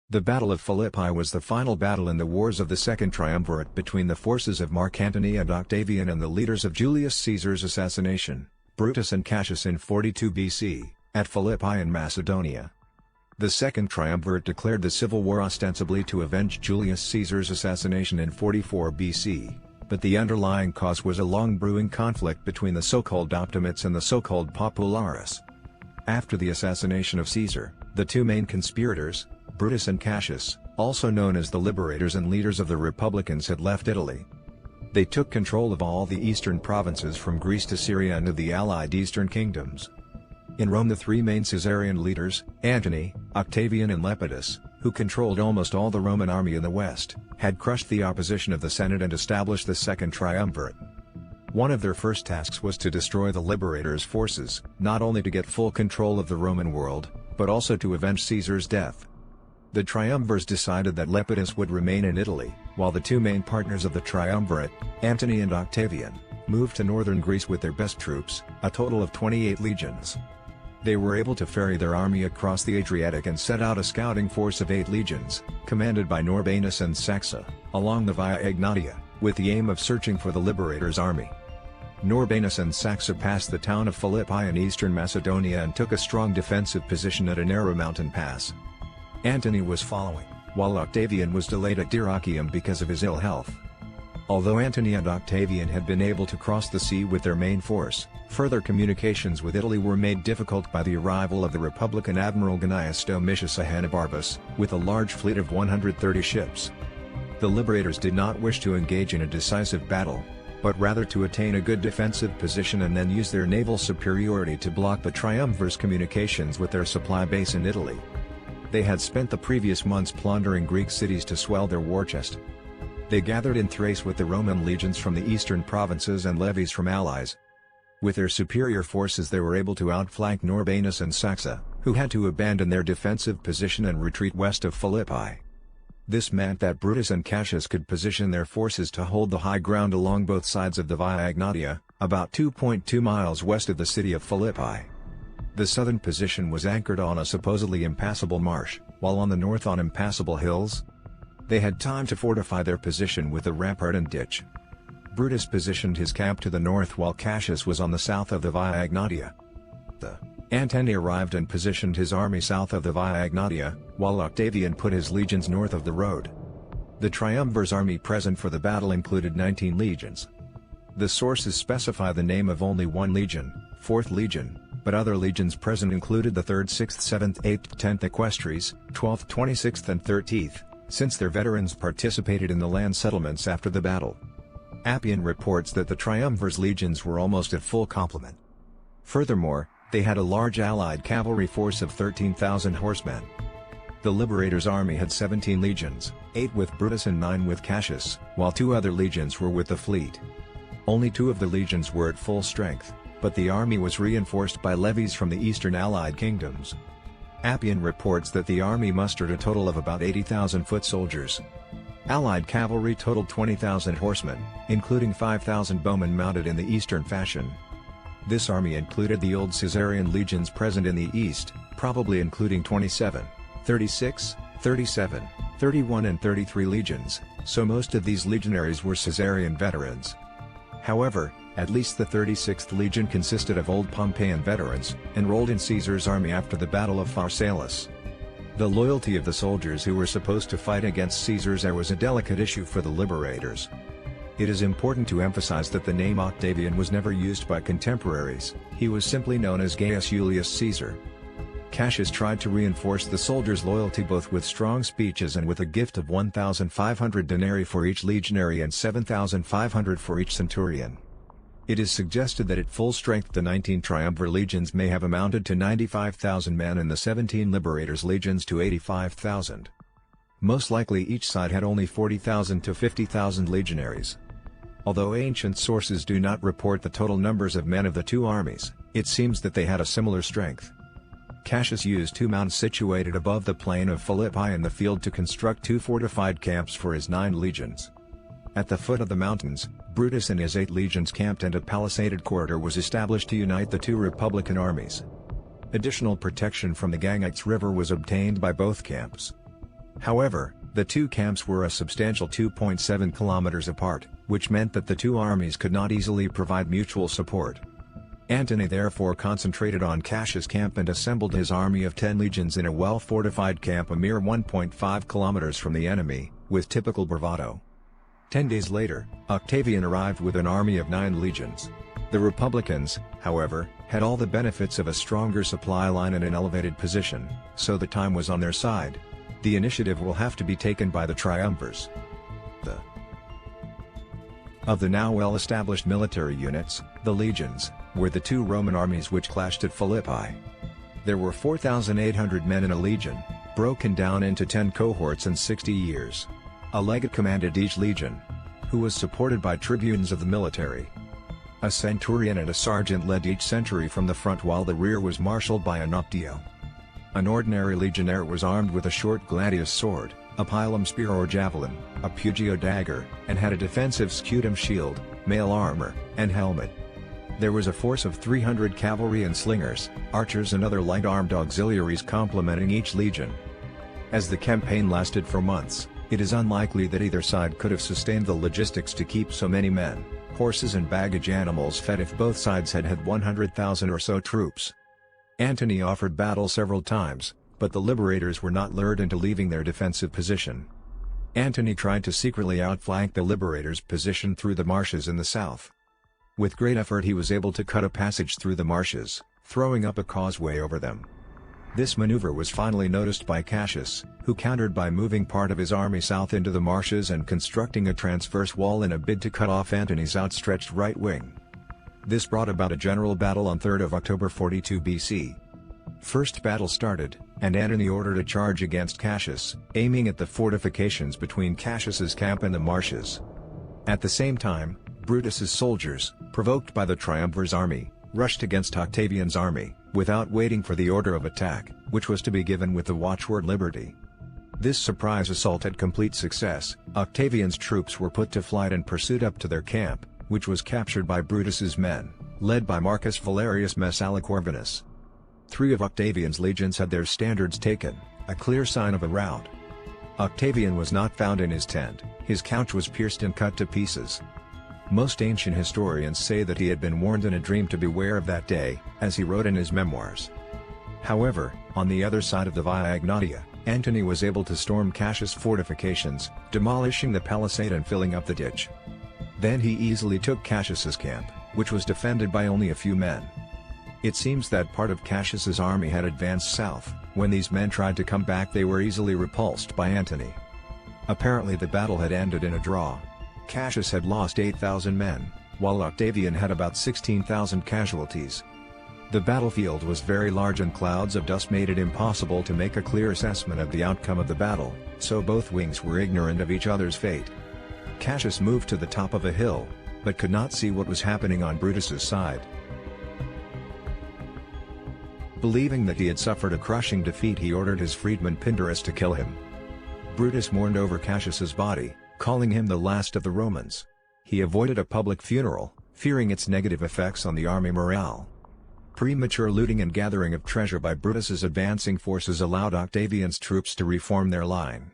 The Battle of Philippi was the final battle in the wars of the Second Triumvirate between the forces of Mark Antony and Octavian and the leaders of Julius Caesar's assassination, Brutus and Cassius in 42 BC, at Philippi in Macedonia. The Second Triumvirate declared the civil war ostensibly to avenge Julius Caesar's assassination in 44 BC, but the underlying cause was a long-brewing conflict between the so-called Optimates and the so-called Populares. After the assassination of Caesar, the two main conspirators, Brutus and Cassius, also known as the liberators and leaders of the Republicans, had left Italy. They took control of all the eastern provinces from Greece to Syria and of the allied eastern kingdoms. In Rome, the three main Caesarian leaders, Antony, Octavian and Lepidus, who controlled almost all the Roman army in the west, had crushed the opposition of the Senate and established the Second Triumvirate. One of their first tasks was to destroy the liberators' forces, not only to get full control of the Roman world, but also to avenge Caesar's death. The triumvirs decided that Lepidus would remain in Italy, while the two main partners of the triumvirate, Antony and Octavian, moved to northern Greece with their best troops, a total of 28 legions. They were able to ferry their army across the Adriatic and set out a scouting force of 8 legions, commanded by Norbanus and Saxa, along the Via Egnatia, with the aim of searching for the liberators' army. Norbanus and Saxa passed the town of Philippi in eastern Macedonia and took a strong defensive position at a narrow mountain pass. Antony was following, while Octavian was delayed at Dyrrhachium because of his ill health. Although Antony and Octavian had been able to cross the sea with their main force, further communications with Italy were made difficult by the arrival of the Republican Admiral Gnaeus Domitius Ahenobarbus, with a large fleet of 130 ships. The liberators did not wish to engage in a decisive battle, but rather to attain a good defensive position and then use their naval superiority to block the triumvirs' communications with their supply base in Italy. They had spent the previous months plundering Greek cities to swell their war chest. They gathered in Thrace with the Roman legions from the eastern provinces and levies from allies. With their superior forces they were able to outflank Norbanus and Saxa, who had to abandon their defensive position and retreat west of Philippi. This meant that Brutus and Cassius could position their forces to hold the high ground along both sides of the Via Egnatia, about 2.2 miles west of the city of Philippi. The southern position was anchored on a supposedly impassable marsh, while on the north on impassable hills. They had time to fortify their position with a rampart and ditch. Brutus positioned his camp to the north while Cassius was on the south of the Via Egnatia. Antony arrived and positioned his army south of the Via Egnatia, while Octavian put his legions north of the road. The triumvirs' army present for the battle included 19 legions. The sources specify the name of only one legion, 4th Legion, but other legions present included the 3rd, 6th, 7th, 8th, 10th Equestries, 12th, 26th and 13th, since their veterans participated in the land settlements after the battle. Appian reports that the triumvirs' legions were almost at full complement. Furthermore, they had a large allied cavalry force of 13,000 horsemen. The liberators' army had 17 legions, 8 with Brutus and 9 with Cassius, while 2 other legions were with the fleet. Only 2 of the legions were at full strength, but the army was reinforced by levies from the eastern allied kingdoms. Appian reports that the army mustered a total of about 80,000 foot soldiers. Allied cavalry totaled 20,000 horsemen, including 5,000 bowmen mounted in the eastern fashion. This army included the old Caesarian legions present in the east, probably including 27, 36, 37, 31 and 33 legions, so most of these legionaries were Caesarian veterans. However, at least the 36th Legion consisted of old Pompeian veterans, enrolled in Caesar's army after the Battle of Pharsalus. The loyalty of the soldiers who were supposed to fight against Caesar's heir was a delicate issue for the liberators. It is important to emphasize that the name Octavian was never used by contemporaries, he was simply known as Gaius Julius Caesar. Cassius tried to reinforce the soldiers' loyalty both with strong speeches and with a gift of 1,500 denarii for each legionary and 7,500 for each centurion. It is suggested that at full strength the 19 triumvir legions may have amounted to 95,000 men and the 17 liberators' legions to 85,000. Most likely each side had only 40,000 to 50,000 legionaries. Although ancient sources do not report the total numbers of men of the two armies, it seems that they had a similar strength. Cassius used 2 mounds situated above the plain of Philippi in the field to construct 2 fortified camps for his 9 legions. At the foot of the mountains, Brutus and his 8 legions camped and a palisaded corridor was established to unite the 2 Republican armies. Additional protection from the Gangites River was obtained by both camps. However, the two camps were a substantial 2.7 kilometers apart, which meant that the two armies could not easily provide mutual support. Antony therefore concentrated on Cassius' camp and assembled his army of 10 legions in a well-fortified camp a mere 1.5 kilometers from the enemy, with typical bravado. 10 days later, Octavian arrived with an army of 9 legions. The Republicans, however, had all the benefits of a stronger supply line and an elevated position, so the time was on their side. The initiative will have to be taken by the triumvirs. Of the now well-established military units, the legions were the two Roman armies which clashed at Philippi. There were 4,800 men in a legion, broken down into 10 cohorts and 60 years. A legate commanded each legion, who was supported by tribunes of the military. A centurion and a sergeant led each century from the front while the rear was marshaled by a noctio. An ordinary legionnaire was armed with a short gladius sword, a pilum spear or javelin, a pugio dagger, and had a defensive scutum shield, mail armor, and helmet. There was a force of 300 cavalry and slingers, archers and other light-armed auxiliaries complementing each legion. As the campaign lasted for months, it is unlikely that either side could have sustained the logistics to keep so many men, horses and baggage animals fed if both sides had had 100,000 or so troops. Antony offered battle several times, but the liberators were not lured into leaving their defensive position. Antony tried to secretly outflank the liberators' position through the marshes in the south. With great effort he was able to cut a passage through the marshes, throwing up a causeway over them. This maneuver was finally noticed by Cassius, who countered by moving part of his army south into the marshes and constructing a transverse wall in a bid to cut off Antony's outstretched right wing. This brought about a general battle on 3 October 42 BC. First battle started, and Antony ordered a charge against Cassius, aiming at the fortifications between Cassius's camp and the marshes. At the same time, Brutus's soldiers, provoked by the triumvir's army, rushed against Octavian's army, without waiting for the order of attack, which was to be given with the watchword liberty. This surprise assault had complete success. Octavian's troops were put to flight and pursued up to their camp, which was captured by Brutus's men, led by Marcus Valerius Messalicorvinus. 3 of Octavian's legions had their standards taken, a clear sign of a rout. Octavian was not found in his tent, his couch was pierced and cut to pieces. Most ancient historians say that he had been warned in a dream to beware of that day, as he wrote in his memoirs. However, on the other side of the Via Egnatia, Antony was able to storm Cassius' fortifications, demolishing the palisade and filling up the ditch. Then he easily took Cassius's camp, which was defended by only a few men. It seems that part of Cassius's army had advanced south. When these men tried to come back they were easily repulsed by Antony. Apparently the battle had ended in a draw. Cassius had lost 8,000 men, while Octavian had about 16,000 casualties. The battlefield was very large and clouds of dust made it impossible to make a clear assessment of the outcome of the battle, so both wings were ignorant of each other's fate. Cassius moved to the top of a hill, but could not see what was happening on Brutus's side. Believing that he had suffered a crushing defeat he ordered his freedman Pindarus to kill him. Brutus mourned over Cassius's body, calling him the last of the Romans. He avoided a public funeral, fearing its negative effects on the army morale. Premature looting and gathering of treasure by Brutus's advancing forces allowed Octavian's troops to reform their line.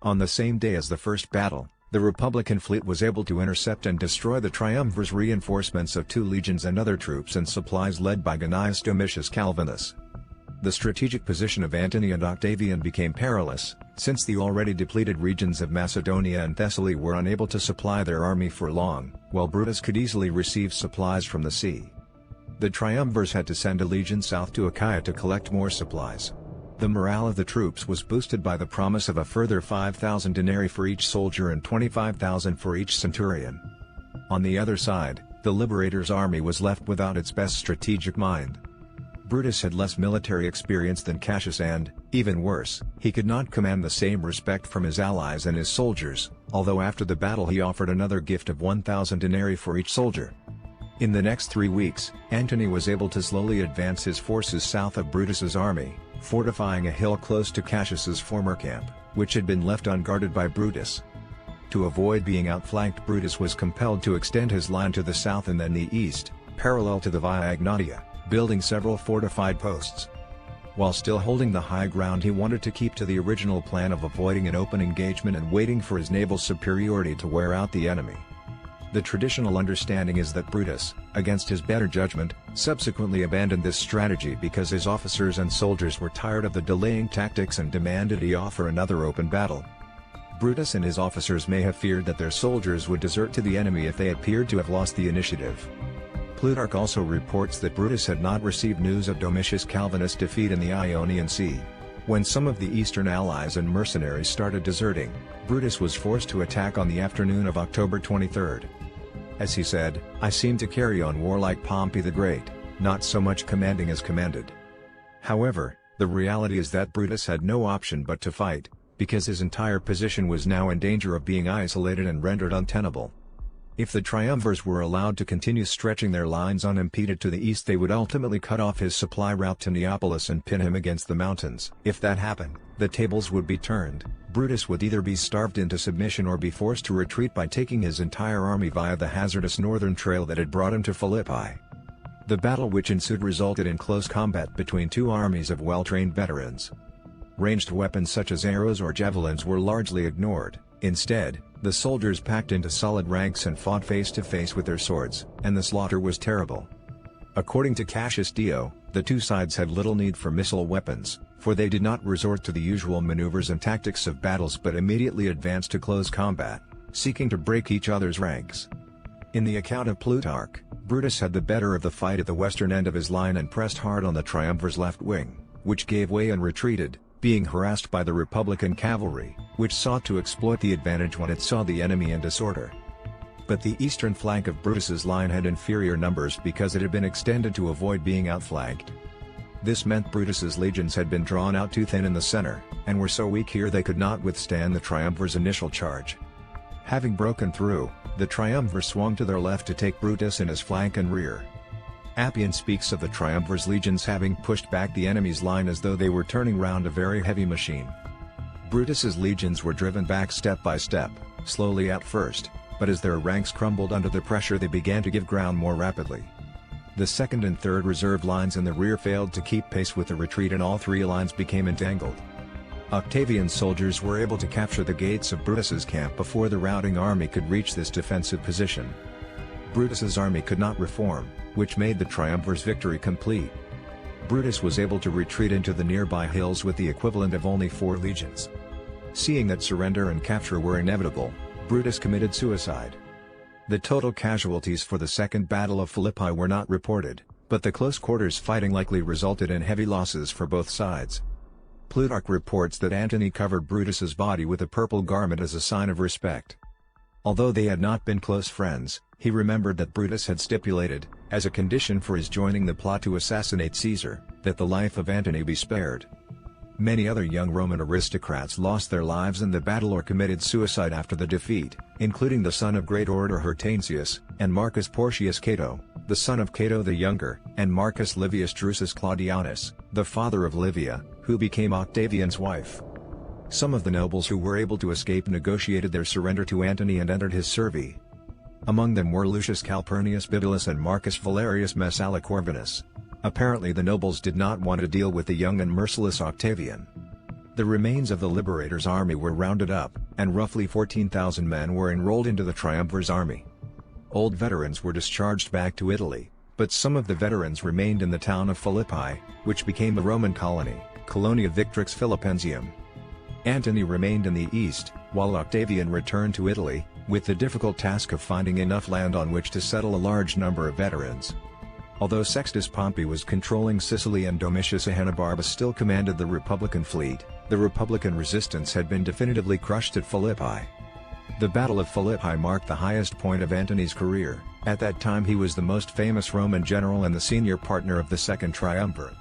On the same day as the first battle, the Republican fleet was able to intercept and destroy the triumvir's reinforcements of 2 legions and other troops and supplies led by Gnaeus Domitius Calvinus. The strategic position of Antony and Octavian became perilous, since the already depleted regions of Macedonia and Thessaly were unable to supply their army for long, while Brutus could easily receive supplies from the sea. The triumvirs had to send a legion south to Achaia to collect more supplies. The morale of the troops was boosted by the promise of a further 5,000 denarii for each soldier and 25,000 for each centurion. On the other side, the liberators' army was left without its best strategic mind. Brutus had less military experience than Cassius and, even worse, he could not command the same respect from his allies and his soldiers, although after the battle he offered another gift of 1,000 denarii for each soldier. In the next 3 weeks, Antony was able to slowly advance his forces south of Brutus's army, fortifying a hill close to Cassius's former camp, which had been left unguarded by Brutus. To avoid being outflanked, Brutus was compelled to extend his line to the south and then the east, parallel to the Via Egnatia, building several fortified posts. While still holding the high ground, he wanted to keep to the original plan of avoiding an open engagement and waiting for his naval superiority to wear out the enemy. The traditional understanding is that Brutus, against his better judgment, subsequently abandoned this strategy because his officers and soldiers were tired of the delaying tactics and demanded he offer another open battle. Brutus and his officers may have feared that their soldiers would desert to the enemy if they appeared to have lost the initiative. Plutarch also reports that Brutus had not received news of Domitius' Calvinist defeat in the Ionian Sea. When some of the eastern allies and mercenaries started deserting, Brutus was forced to attack on the afternoon of October 23. As he said, "I seem to carry on war like Pompey the Great, not so much commanding as commanded." However, the reality is that Brutus had no option but to fight, because his entire position was now in danger of being isolated and rendered untenable. If the triumvirs were allowed to continue stretching their lines unimpeded to the east, they would ultimately cut off his supply route to Neapolis and pin him against the mountains. If that happened, the tables would be turned. Brutus would either be starved into submission or be forced to retreat by taking his entire army via the hazardous northern trail that had brought him to Philippi. The battle which ensued resulted in close combat between two armies of well-trained veterans. Ranged weapons such as arrows or javelins were largely ignored. Instead, the soldiers packed into solid ranks and fought face to face with their swords, and the slaughter was terrible. According to Cassius Dio, the two sides had little need for missile weapons, for they did not resort to the usual maneuvers and tactics of battles but immediately advanced to close combat, seeking to break each other's ranks. In the account of Plutarch, Brutus had the better of the fight at the western end of his line and pressed hard on the triumvirs' left wing, which gave way and retreated, being harassed by the Republican cavalry, which sought to exploit the advantage when it saw the enemy in disorder. But the eastern flank of Brutus's line had inferior numbers because it had been extended to avoid being outflanked. This meant Brutus's legions had been drawn out too thin in the center, and were so weak here they could not withstand the triumvirs' initial charge. Having broken through, the triumvirs swung to their left to take Brutus in his flank and rear. Appian speaks of the triumvirs' legions having pushed back the enemy's line as though they were turning round a very heavy machine. Brutus's legions were driven back step by step, slowly at first, but as their ranks crumbled under the pressure they began to give ground more rapidly. The second and third reserve lines in the rear failed to keep pace with the retreat and all three lines became entangled. Octavian's soldiers were able to capture the gates of Brutus's camp before the routing army could reach this defensive position. Brutus's army could not reform, which made the triumvirs' victory complete. Brutus was able to retreat into the nearby hills with the equivalent of only 4 legions. Seeing that surrender and capture were inevitable, Brutus committed suicide. The total casualties for the Second Battle of Philippi were not reported, but the close quarters fighting likely resulted in heavy losses for both sides. Plutarch reports that Antony covered Brutus's body with a purple garment as a sign of respect. Although they had not been close friends, he remembered that Brutus had stipulated, as a condition for his joining the plot to assassinate Caesar, that the life of Antony be spared. Many other young Roman aristocrats lost their lives in the battle or committed suicide after the defeat, including the son of great orator Hortensius, and Marcus Porcius Cato, the son of Cato the Younger, and Marcus Livius Drusus Claudianus, the father of Livia, who became Octavian's wife. Some of the nobles who were able to escape negotiated their surrender to Antony and entered his service. Among them were Lucius Calpurnius Bibulus and Marcus Valerius Messala Corvinus. Apparently the nobles did not want to deal with the young and merciless Octavian. The remains of the liberator's army were rounded up, and roughly 14,000 men were enrolled into the triumvir's army. Old veterans were discharged back to Italy, but some of the veterans remained in the town of Philippi, which became a Roman colony, Colonia Victrix Philippensium. Antony remained in the east, while Octavian returned to Italy, with the difficult task of finding enough land on which to settle a large number of veterans. Although Sextus Pompey was controlling Sicily and Domitius Ahenobarbus still commanded the Republican fleet, the Republican resistance had been definitively crushed at Philippi. The Battle of Philippi marked the highest point of Antony's career. At that time he was the most famous Roman general and the senior partner of the Second Triumvirate.